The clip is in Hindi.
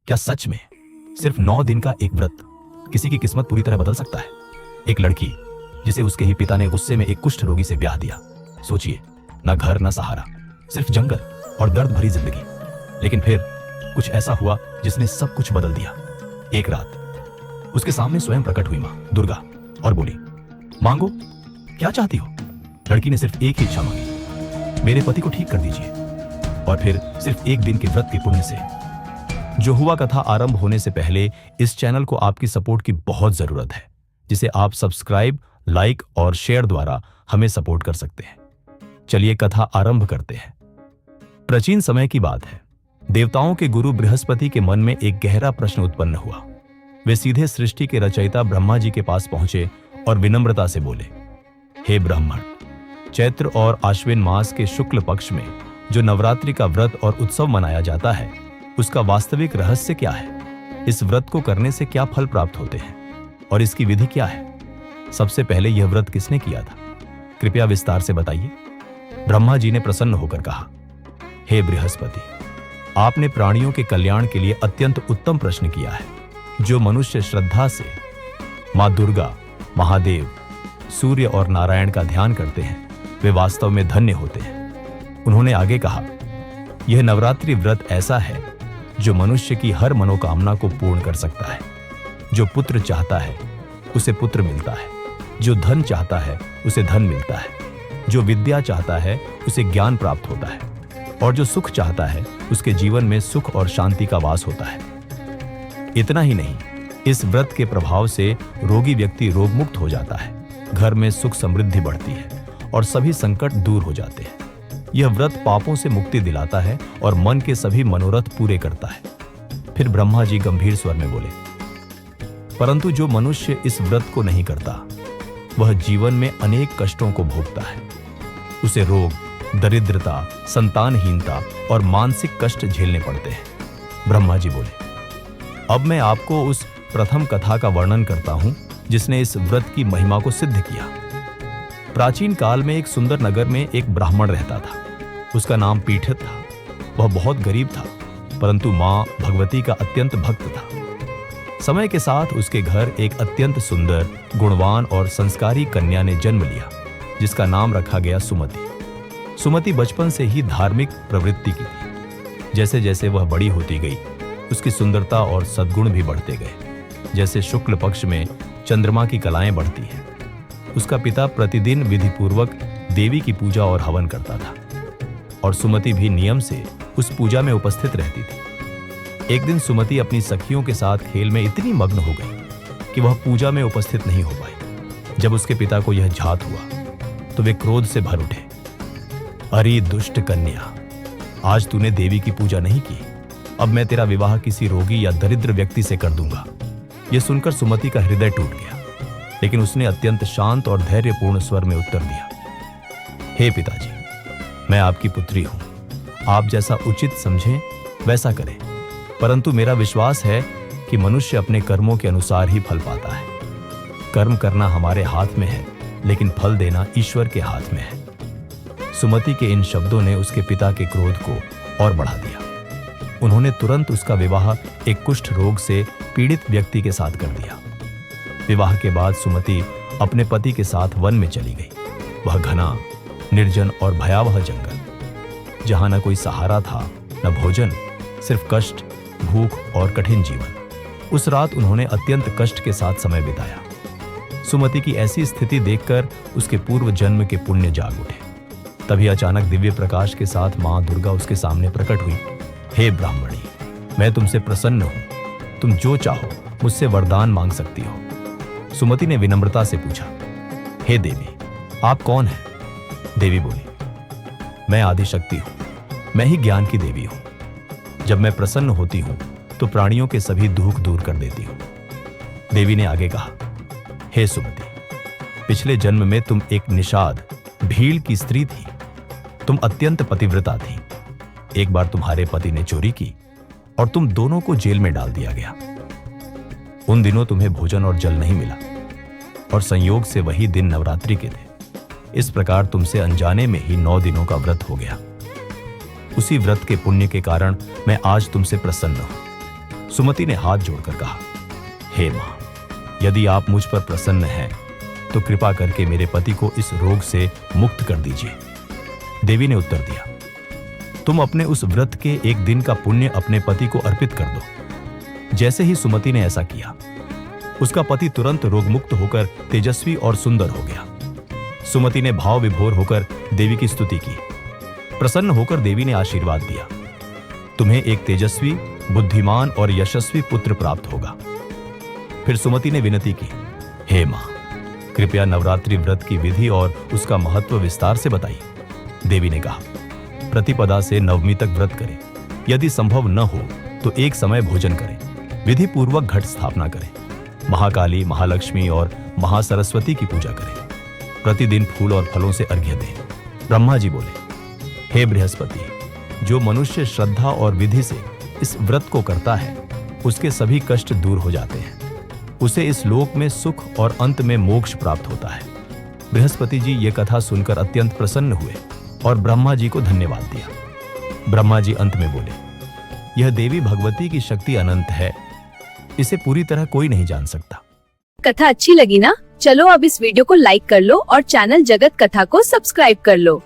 क्या सच में सिर्फ 9 दिन का एक व्रत किसी की किस्मत पूरी तरह बदल सकता है? एक लड़की जिसे उसके ही पिता ने गुस्से में एक कुष्ठ रोगी से ब्याह दिया। सोचिए, ना घर ना सहारा, सिर्फ जंगल और दर्द भरी जिंदगी। लेकिन फिर कुछ ऐसा हुआ जिसने सब कुछ बदल दिया। एक रात उसके सामने स्वयं प्रकट हुई मां दुर्गा और बोली, मांगो, क्या चाहती हो? लड़की ने सिर्फ एक ही इच्छा मांगी, मेरे पति को ठीक कर दीजिए। और फिर सिर्फ एक दिन के व्रत के पुण्य से। जो हुआ कथा आरंभ होने से पहले इस चैनल को आपकी सपोर्ट की बहुत जरूरत है, जिसे आप सब्सक्राइब, लाइक और शेयर द्वारा हमें सपोर्ट कर सकते हैं। चलिए कथा आरंभ करते हैं। प्राचीन समय की बात है। देवताओं के गुरु बृहस्पति के मन में एक गहरा प्रश्न उत्पन्न हुआ। वे सीधे सृष्टि के रचयिता ब्रह्मा जी के पास पहुंचे और विनम्रता से बोले, हे ब्राह्मण, चैत्र और आश्विन मास के शुक्ल पक्ष में जो नवरात्रि का व्रत और उत्सव मनाया जाता है, उसका वास्तविक रहस्य क्या है? इस व्रत को करने से क्या फल प्राप्त होते हैं और इसकी विधि क्या है? सबसे पहले यह व्रत किसने किया था? कृपया विस्तार से बताइए। ब्रह्मा जी ने प्रसन्न होकर कहा, हे बृहस्पति, आपने प्राणियों के कल्याण के लिए अत्यंत उत्तम प्रश्न किया है। जो मनुष्य श्रद्धा से मां दुर्गा, महादेव, सूर्य और नारायण का ध्यान करते हैं, वे वास्तव में धन्य होते हैं। उन्होंने आगे कहा, यह नवरात्रि व्रत ऐसा है जो मनुष्य की हर मनोकामना को पूर्ण कर सकता है। जो पुत्र चाहता है उसे पुत्र मिलता है, जो धन चाहता है उसे धन मिलता है, जो विद्या चाहता है उसे ज्ञान प्राप्त होता है, और जो सुख चाहता है उसके जीवन में सुख और शांति का वास होता है। इतना ही नहीं, इस व्रत के प्रभाव से रोगी व्यक्ति रोगमुक्त हो जाता है, घर में सुख समृद्धि बढ़ती है और सभी संकट दूर हो जाते हैं। यह व्रत पापों से मुक्ति दिलाता है और मन के सभी मनोरथ पूरे करता है। फिर ब्रह्मा जी गंभीर स्वर में बोले, परंतु जो मनुष्य इस व्रत को नहीं करता, वह जीवन में अनेक कष्टों को भोगता है। उसे रोग, दरिद्रता, संतानहीनता और मानसिक कष्ट झेलने पड़ते हैं। ब्रह्मा जी बोले, अब मैं आपको उस प्रथम कथा का वर्णन करता हूं जिसने इस व्रत की महिमा को सिद्ध किया। प्राचीन काल में एक सुंदर नगर में एक ब्राह्मण रहता था। उसका नाम पीठित था। वह बहुत गरीब था, परंतु मां भगवती का अत्यंत भक्त था। समय के साथ उसके घर एक अत्यंत सुंदर, गुणवान और संस्कारी कन्या ने जन्म लिया, जिसका नाम रखा गया सुमति। सुमति बचपन से ही धार्मिक प्रवृत्ति की थी। जैसे जैसे वह बड़ी होती गई, उसकी सुंदरता और सद्गुण भी बढ़ते गए। जैसे शुक्ल पक्ष में चंद्रमा की कलाएं बढ़ती हैं। उसका पिता प्रतिदिन विधिपूर्वक देवी की पूजा और हवन करता था, और सुमति भी नियम से उस पूजा में उपस्थित रहती थी। एक दिन सुमति अपनी सखियों के साथ खेल में इतनी मग्न हो गई कि वह पूजा में उपस्थित नहीं हो पाई। जब उसके पिता को यह झात हुआ तो वे क्रोध से भर उठे। अरे दुष्ट कन्या, आज तूने देवी की पूजा नहीं की, अब मैं तेरा विवाह किसी रोगी या दरिद्र व्यक्ति से कर दूंगा। यह सुनकर सुमति का हृदय टूट गया, लेकिन उसने अत्यंत शांत और धैर्यपूर्ण स्वर में उत्तर दिया, हे पिताजी, मैं आपकी पुत्री हूं। आप जैसा उचित समझें वैसा करें, परंतु मेरा विश्वास है कि मनुष्य अपने कर्मों के अनुसार ही फल पाता है। कर्म करना हमारे हाथ में है, लेकिन फल देना ईश्वर के हाथ में है। सुमति के इन शब्दों ने उसके पिता के क्रोध को और बढ़ा दिया। उन्होंने तुरंत उसका विवाह एक कुष्ठ रोग से पीड़ित व्यक्ति के साथ कर दिया। विवाह के बाद सुमति अपने पति के साथ वन में चली गई। वह घना, निर्जन और भयावह जंगल, जहां न कोई सहारा था, न भोजन, सिर्फ कष्ट, भूख और कठिन जीवन। उस रात उन्होंने अत्यंत कष्ट के साथ समय बिताया। सुमति की ऐसी स्थिति देखकर उसके पूर्व जन्म के पुण्य जाग उठे। तभी अचानक दिव्य प्रकाश के साथ मां दुर्गा उसके सामने प्रकट हुई। हे ब्राह्मणी, मैं तुमसे प्रसन्न हूं। तुम जो चाहो मुझसे वरदान मांग सकती हो। सुमति ने विनम्रता से पूछा, हे देवी, आप कौन हैं? देवी बोली, मैं आदिशक्ति हूं। मैं ही ज्ञान की देवी हूं। जब मैं प्रसन्न होती हूं तो प्राणियों के सभी दुख दूर कर देती हूं। देवी ने आगे कहा, हे सुमति, पिछले जन्म में तुम एक निषाद, भील की स्त्री थी। तुम अत्यंत पतिव्रता थी। एक बार तुम्हारे पति ने चोरी की और तुम दोनों को जेल में डाल दिया गया। उन दिनों तुम्हें भोजन और जल नहीं मिला, और संयोग से वही दिन नवरात्रि के थे। इस प्रकार तुमसे अनजाने में ही 9 दिनों का व्रत हो गया। उसी व्रत के पुण्य के कारण मैं आज तुमसे प्रसन्न हूं। सुमति ने हाथ जोड़कर कहा, हे मां, यदि आप मुझ पर प्रसन्न हैं तो कृपा करके मेरे पति को इस रोग से मुक्त कर दीजिए। देवी ने उत्तर दिया, तुम अपने उस व्रत के एक दिन का पुण्य अपने पति को अर्पित कर दो। जैसे ही सुमति ने ऐसा किया, उसका पति तुरंत रोगमुक्त होकर तेजस्वी और सुंदर हो गया। सुमति ने भाव विभोर होकर देवी की स्तुति की। प्रसन्न होकर देवी ने आशीर्वाद दिया, तुम्हें एक तेजस्वी, बुद्धिमान और यशस्वी पुत्र प्राप्त होगा। फिर सुमति ने विनती की, हे मां, कृपया नवरात्रि व्रत की विधि और उसका महत्व विस्तार से बताइए। देवी ने कहा, प्रतिपदा से नवमी तक व्रत करें। यदि संभव न हो तो एक समय भोजन करें। विधि पूर्वक घट स्थापना करें। महाकाली, महालक्ष्मी और महासरस्वती की पूजा करें। प्रतिदिन फूल और फलों से अर्घ्य दें। ब्रह्मा जी बोले, हे बृहस्पति, जो मनुष्य श्रद्धा और विधि से इस व्रत को करता है उसके सभी कष्ट दूर हो जाते हैं। उसे इस लोक में सुख और अंत में मोक्ष प्राप्त होता है। बृहस्पति जी ये कथा सुनकर अत्यंत प्रसन्न हुए और ब्रह्मा जी को धन्यवाद दिया। ब्रह्मा जी अंत में बोले, यह देवी भगवती की शक्ति अनंत है, इसे पूरी तरह कोई नहीं जान सकता। कथा अच्छी लगी ना? चलो अब इस वीडियो को लाइक कर लो और चैनल जगत कथा को सब्सक्राइब कर लो।